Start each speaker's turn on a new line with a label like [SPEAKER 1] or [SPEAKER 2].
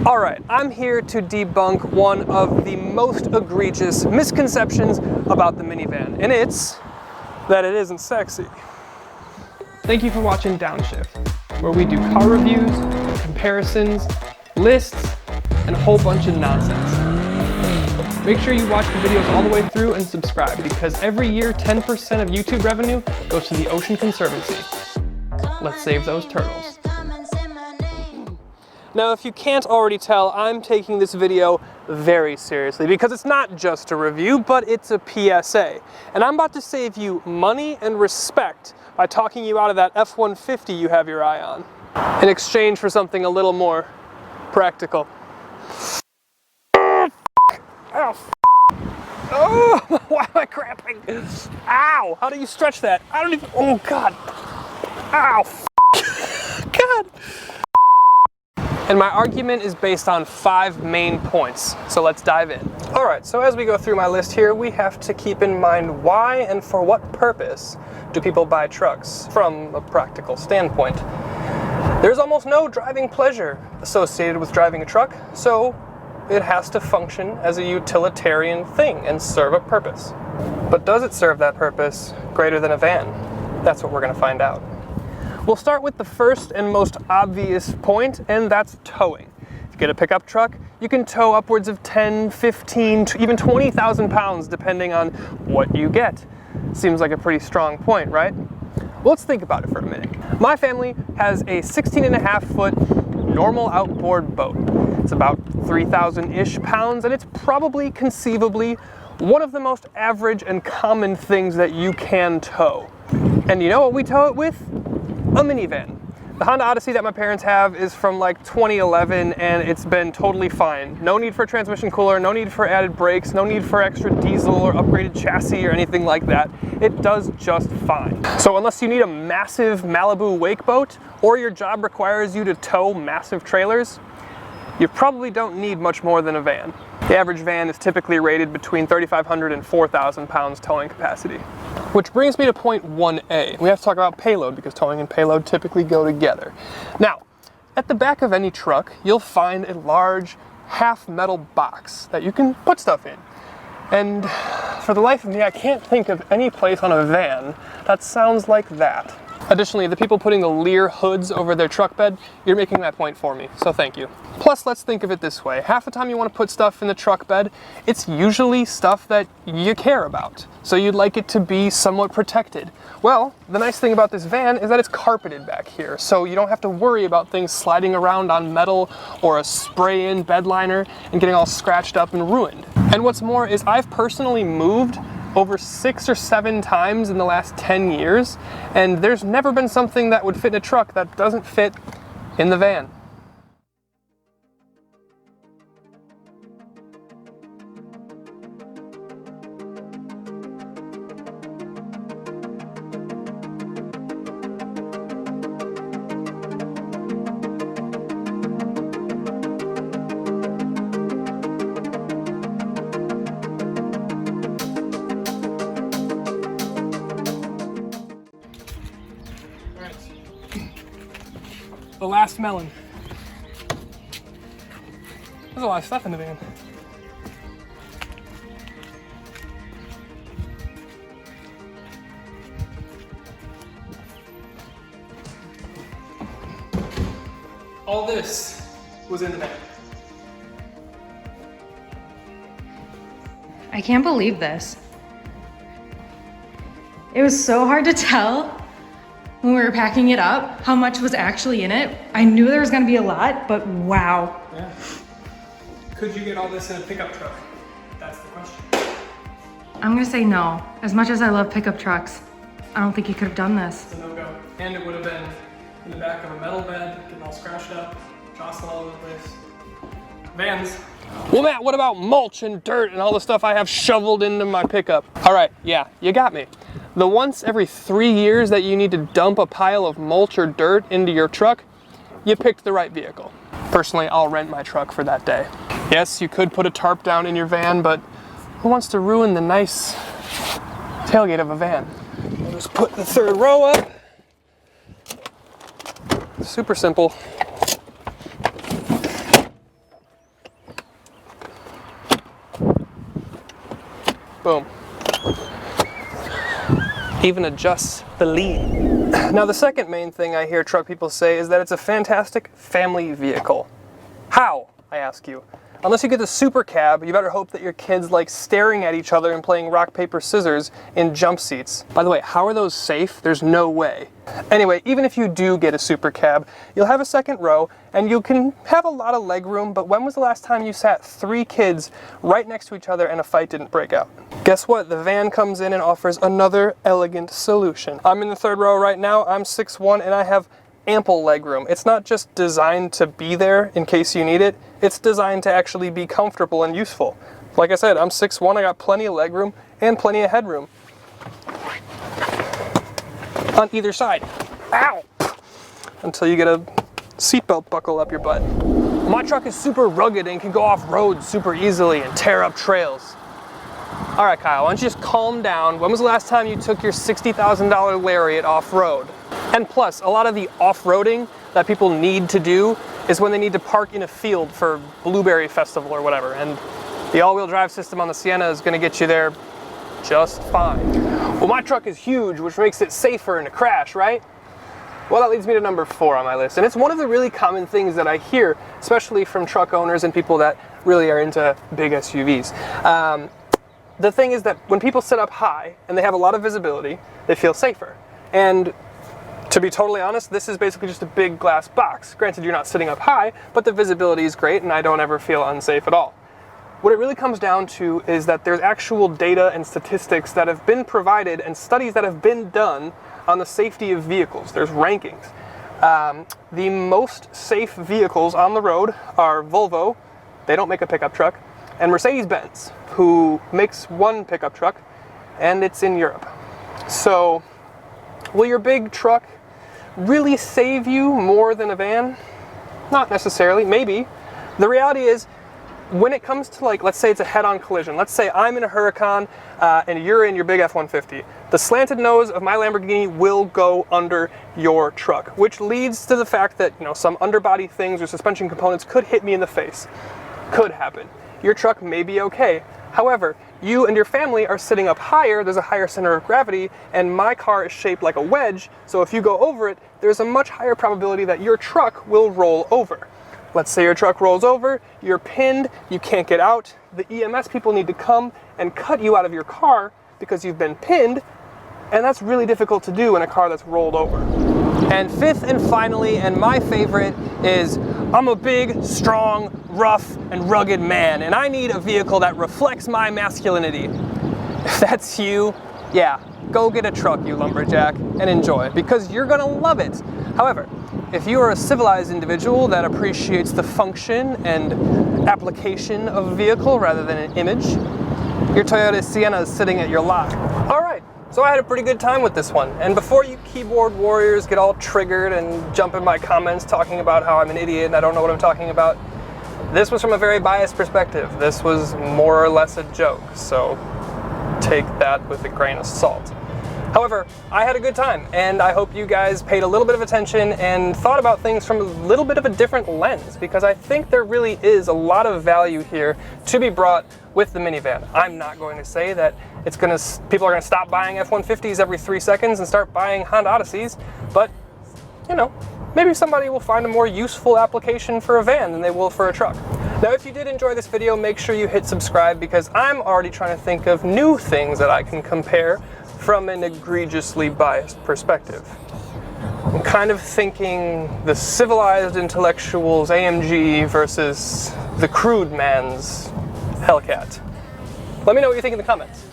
[SPEAKER 1] All right, I'm here to debunk one of the most egregious misconceptions about the minivan, and it's that it isn't sexy. Thank you for watching Downshift, where we do car reviews, comparisons, lists, and a whole bunch of nonsense. Make sure you watch the videos all the way through and subscribe, because every year 10% of YouTube revenue goes to the Ocean Conservancy. Let's save those turtles. Now, if you can't already tell, I'm taking this video very seriously because it's not just a review, but it's a PSA. And I'm about to save you money and respect by talking you out of that F-150 you have your eye on, in exchange for something a little more practical. Oh, why am I cramping? Ow, how do you stretch that? I don't even, oh God. Ow, God. And my argument is based on 5 main points, so let's dive in. All right, so as we go through my list here, we have to keep in mind why and for what purpose do people buy trucks from a practical standpoint. There's almost no driving pleasure associated with driving a truck, so it has to function as a utilitarian thing and serve a purpose. But does it serve that purpose greater than a van? That's what we're gonna find out. We'll start with the first and most obvious point, and that's towing. If you get a pickup truck, you can tow upwards of 10, 15, even 20,000 pounds depending on what you get. Seems like a pretty strong point, right? Well, let's think about it for a minute. My family has a 16.5-foot normal outboard boat. It's about 3,000-ish pounds, and it's probably, conceivably, one of the most average and common things that you can tow. And you know what we tow it with? A minivan. The Honda Odyssey that my parents have is from like 2011, and it's been totally fine. No need for a transmission cooler, no need for added brakes, no need for extra diesel or upgraded chassis or anything like that. It does just fine. So unless you need a massive Malibu wake boat, or your job requires you to tow massive trailers, you probably don't need much more than a van. The average van is typically rated between 3,500 and 4,000 pounds towing capacity. Which brings me to point 1A. We have to talk about payload because towing and payload typically go together. Now, at the back of any truck, you'll find a large half metal box that you can put stuff in. And for the life of me, I can't think of any place on a van that sounds like that. Additionally, the people putting the Lear hoods over their truck bed, you're making that point for me, so thank you. Plus, let's think of it this way. Half the time you want to put stuff in the truck bed, it's usually stuff that you care about. So you'd like it to be somewhat protected. Well, the nice thing about this van is that it's carpeted back here, so you don't have to worry about things sliding around on metal or a spray-in bed liner and getting all scratched up and ruined. And what's more is I've personally moved over 6 or 7 times in the last 10 years, and there's never been something that would fit in a truck that doesn't fit in the van. The last melon. There's a lot of stuff in the van. All this was in the van.
[SPEAKER 2] I can't believe this. It was so hard to tell when we were packing it up how much was actually in it. I knew there was gonna be a lot, but wow.
[SPEAKER 1] Yeah. Could you get all this in a pickup truck? That's the question.
[SPEAKER 2] I'm gonna say no. As much as I love pickup trucks, I don't think you could have done this.
[SPEAKER 1] It's a no-go. And it would have been in the back of a metal bed, getting all scratched up, jostling all over the place. Vans. Well, Matt, what about mulch and dirt and all the stuff I have shoveled into my pickup? All right, yeah, you got me. The once every 3 years that you need to dump a pile of mulch or dirt into your truck, you picked the right vehicle. Personally, I'll rent my truck for that day. Yes, you could put a tarp down in your van, but who wants to ruin the nice tailgate of a van? I'll just put the 3rd row up. Super simple. Boom. Even adjusts the lean. Now the second main thing I hear truck people say is that it's a fantastic family vehicle. How, I ask you? Unless you get the super cab, you better hope that your kids like staring at each other and playing rock, paper, scissors in jump seats. By the way, how are those safe? There's no way. Anyway, even if you do get a super cab, you'll have a second row and you can have a lot of leg room, but when was the last time you sat 3 kids right next to each other and a fight didn't break out? Guess what? The van comes in and offers another elegant solution. I'm in the 3rd row right now. I'm 6'1" and I have ample legroom. It's not just designed to be there in case you need it, it's designed to actually be comfortable and useful. Like I said, I'm 6'1", I got plenty of legroom and plenty of headroom on either side. Ow! Until you get a seatbelt buckle up your butt. My truck is super rugged and can go off-road super easily and tear up trails. Alright Kyle, why don't you just calm down? When was the last time you took your $60,000 Lariat off-road? And plus, a lot of the off-roading that people need to do is when they need to park in a field for Blueberry Festival or whatever, and the all-wheel drive system on the Sienna is going to get you there just fine. Well, my truck is huge, which makes it safer in a crash, right? Well, that leads me to number 4 on my list, and it's one of the really common things that I hear, especially from truck owners and people that really are into big SUVs. The thing is that when people sit up high and they have a lot of visibility, they feel safer. And to be totally honest, this is basically just a big glass box. Granted, you're not sitting up high, but the visibility is great and I don't ever feel unsafe at all. What it really comes down to is that there's actual data and statistics that have been provided and studies that have been done on the safety of vehicles. There's rankings. The most safe vehicles on the road are Volvo, they don't make a pickup truck, and Mercedes-Benz, who makes one pickup truck, and it's in Europe. So, will your big truck really save you more than a van? Not necessarily, maybe. The reality is, when it comes to, like, let's say it's a head-on collision, let's say I'm in a Huracan and you're in your big F-150, the slanted nose of my Lamborghini will go under your truck, which leads to the fact that, you know, some underbody things or suspension components could hit me in the face. Could happen. Your truck may be okay. However, you and your family are sitting up higher, there's a higher center of gravity, and my car is shaped like a wedge, so if you go over it, there's a much higher probability that your truck will roll over. Let's say your truck rolls over, you're pinned, you can't get out, the EMS people need to come and cut you out of your car because you've been pinned, and that's really difficult to do in a car that's rolled over. And 5th and finally, and my favorite, is I'm a big, strong, rough, and rugged man, and I need a vehicle that reflects my masculinity. If that's you, yeah, go get a truck, you lumberjack, and enjoy, because you're gonna love it. However, if you are a civilized individual that appreciates the function and application of a vehicle rather than an image, your Toyota Sienna is sitting at your lot. All right. So I had a pretty good time with this one, and before you keyboard warriors get all triggered and jump in my comments talking about how I'm an idiot and I don't know what I'm talking about, this was from a very biased perspective. This was more or less a joke, so take that with a grain of salt. However, I had a good time, and I hope you guys paid a little bit of attention and thought about things from a little bit of a different lens, because I think there really is a lot of value here to be brought with the minivan. I'm not going to say that people are gonna stop buying F-150s every 3 seconds and start buying Honda Odysseys, but, you know, maybe somebody will find a more useful application for a van than they will for a truck. Now, if you did enjoy this video, make sure you hit subscribe, because I'm already trying to think of new things that I can compare from an egregiously biased perspective. I'm kind of thinking the civilized intellectual's AMG versus the crude man's Hellcat. Let me know what you think in the comments.